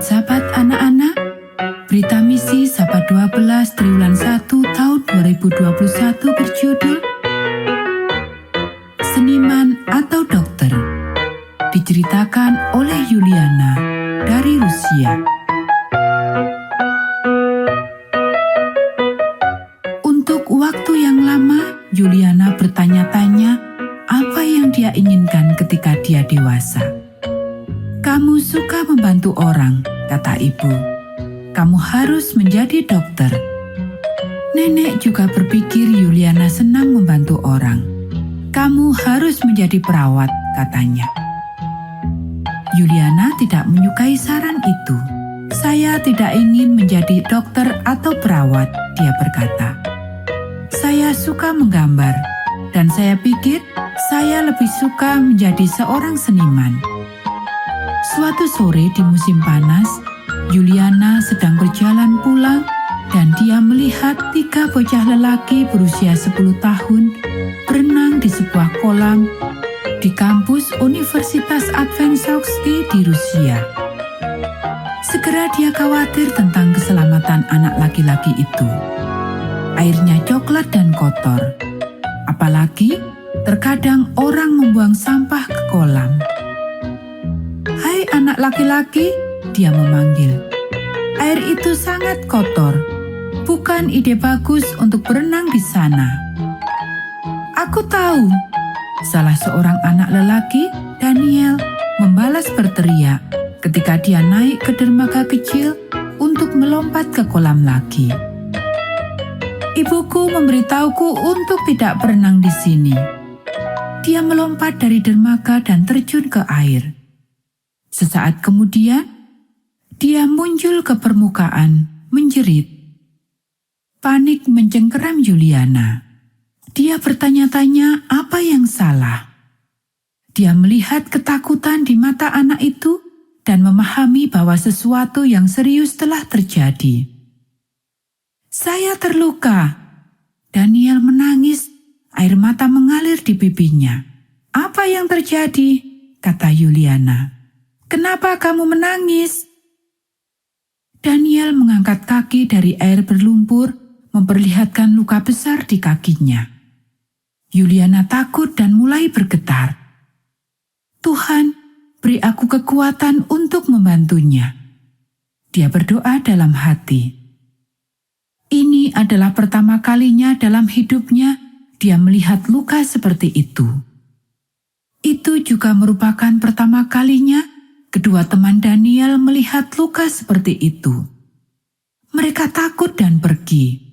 Sahabat-sahabat anak-anak, berita misi Sahabat 12 Triwulan 1 tahun 2021 berjudul Seniman atau Dokter, diceritakan oleh Yuliana dari Rusia. Untuk waktu yang lama, Yuliana bertanya-tanya apa yang dia inginkan ketika dia dewasa. Kamu suka membantu orang, kata ibu. Kamu harus menjadi dokter. Nenek juga berpikir Yuliana senang membantu orang. Kamu harus menjadi perawat, katanya. Yuliana tidak menyukai saran itu. Saya tidak ingin menjadi dokter atau perawat, dia berkata. Saya suka menggambar, dan saya pikir saya lebih suka menjadi seorang seniman. Suatu sore di musim panas, Yuliana sedang berjalan pulang dan dia melihat 3 bocah lelaki berusia 10 tahun berenang di sebuah kolam di kampus Universitas Adventsovsky di Rusia. Segera dia khawatir tentang keselamatan anak laki-laki itu. Airnya coklat dan kotor. Apalagi terkadang orang membuang sampah ke kolam. "Hai anak laki-laki," dia memanggil. "Air itu sangat kotor. Bukan ide bagus untuk berenang di sana." "Aku tahu," salah seorang anak lelaki, Daniel, membalas berteriak ketika dia naik ke dermaga kecil untuk melompat ke kolam lagi. "Ibuku memberitahuku untuk tidak berenang di sini." Dia melompat dari dermaga dan terjun ke air. Sesaat kemudian, dia muncul ke permukaan, menjerit. Panik mencengkeram Yuliana. Dia bertanya-tanya apa yang salah. Dia melihat ketakutan di mata anak itu dan memahami bahwa sesuatu yang serius telah terjadi. "Saya terluka." Daniel menangis, air mata mengalir di pipinya. "Apa yang terjadi?" kata Yuliana. "Kenapa kamu menangis?" Daniel mengangkat kaki dari air berlumpur, memperlihatkan luka besar di kakinya. Yuliana takut dan mulai bergetar. "Tuhan, beri aku kekuatan untuk membantunya." Dia berdoa dalam hati. Ini adalah pertama kalinya dalam hidupnya dia melihat luka seperti itu. Itu juga merupakan pertama kalinya kedua teman Daniel melihat luka seperti itu. Mereka takut dan pergi.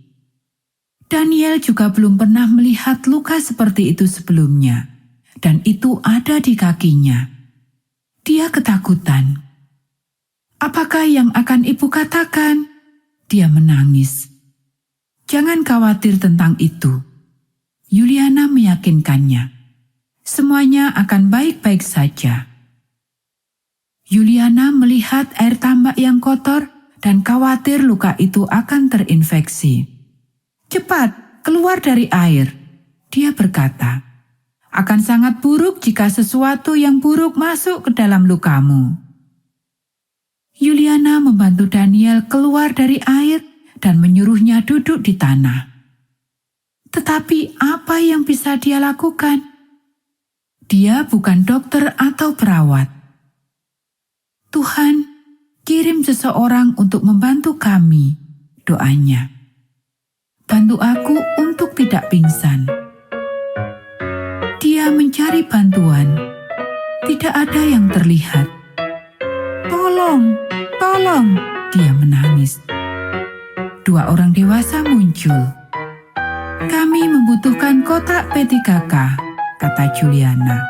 Daniel juga belum pernah melihat luka seperti itu sebelumnya, dan itu ada di kakinya. Dia ketakutan. "Apakah yang akan ibu katakan?" Dia menangis. "Jangan khawatir tentang itu." Yuliana meyakinkannya. "Semuanya akan baik-baik saja." Yuliana melihat air tambak yang kotor dan khawatir luka itu akan terinfeksi. "Cepat, keluar dari air," dia berkata. "Akan sangat buruk jika sesuatu yang buruk masuk ke dalam lukamu." Yuliana membantu Daniel keluar dari air dan menyuruhnya duduk di tanah. Tetapi apa yang bisa dia lakukan? Dia bukan dokter atau perawat. "Tuhan, kirim seseorang untuk membantu kami," doanya. "Bantu aku untuk tidak pingsan." Dia mencari bantuan. Tidak ada yang terlihat. "Tolong, tolong," dia menangis. 2 orang dewasa muncul. "Kami membutuhkan kotak P3K," kata Yuliana.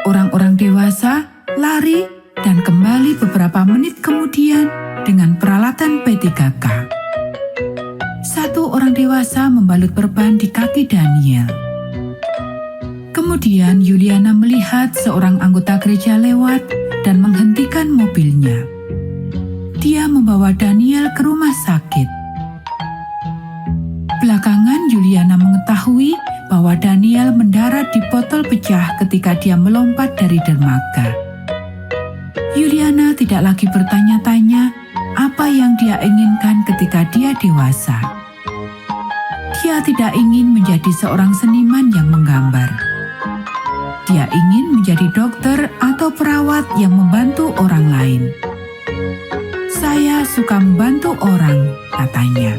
Orang-orang dewasa lari dan kembali beberapa menit kemudian dengan peralatan P3K. 1 orang dewasa membalut perban di kaki Daniel. Kemudian Yuliana melihat seorang anggota gereja lewat dan menghentikan mobilnya. Dia membawa Daniel ke rumah sakit. Belakangan Yuliana mengetahui bahwa Daniel mendarat di botol pecah ketika dia melompat dari dermaga. Yuliana tidak lagi bertanya-tanya apa yang dia inginkan ketika dia dewasa. Dia tidak ingin menjadi seorang seniman yang menggambar. Dia ingin menjadi dokter atau perawat yang membantu orang lain. Saya suka membantu orang, katanya.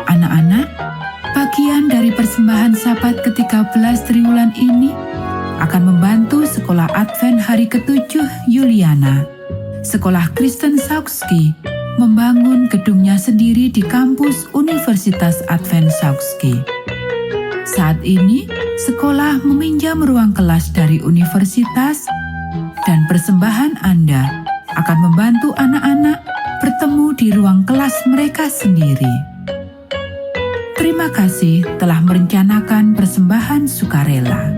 Anak-anak, bagian dari persembahan Sabat ke-13 triwulan ini akan membantu Sekolah Advent hari ke-7 Yuliana, Sekolah Kristen Sauxky, membangun gedungnya sendiri di kampus Universitas Advent Sauxky. Saat ini, sekolah meminjam ruang kelas dari universitas dan persembahan Anda akan membantu anak-anak bertemu di ruang kelas mereka sendiri. Terima kasih telah merencanakan persembahan sukarela.